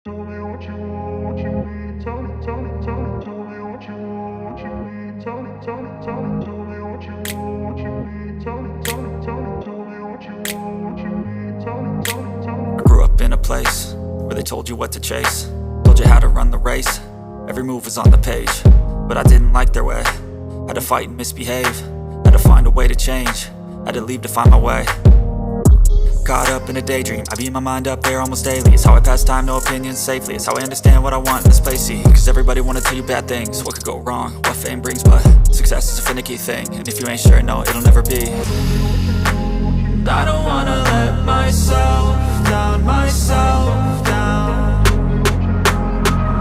Tell me what you want, what you need. Tell me, tell me, tell me. Tell me what you want, what you need. Tell me, tell me, tell me. Tell me what you want, what you need. Tell me, tell me, tell me. Tell me what you want, what you need. Tell me, tell me, tell me. I grew up in a place where they told you what to chase, told you how to run the race. Every move was on the page, but I didn't like their way. Had to fight and misbehave, had to find a way to change, had to leave to find my way. Caught up in a daydream, I beat my mind up there almost daily. It's how I pass time, no opinions safely. It's how I understand what I want in this place, see. Cause everybody wanna tell you bad things, what could go wrong, what fame brings. But success is a finicky thing, and if you ain't sure, no, it'll never be. I don't wanna let myself down, myself down.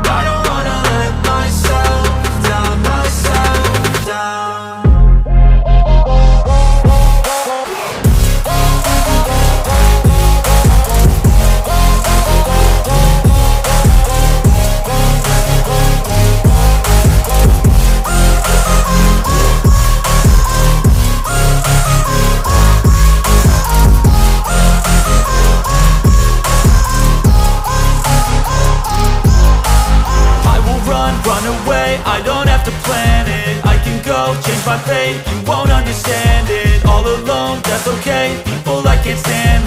I don't wanna let myself down, myself down. Run away, I don't have to plan it. I can go, change my fate, you won't understand it. All alone, that's okay, people I can't stand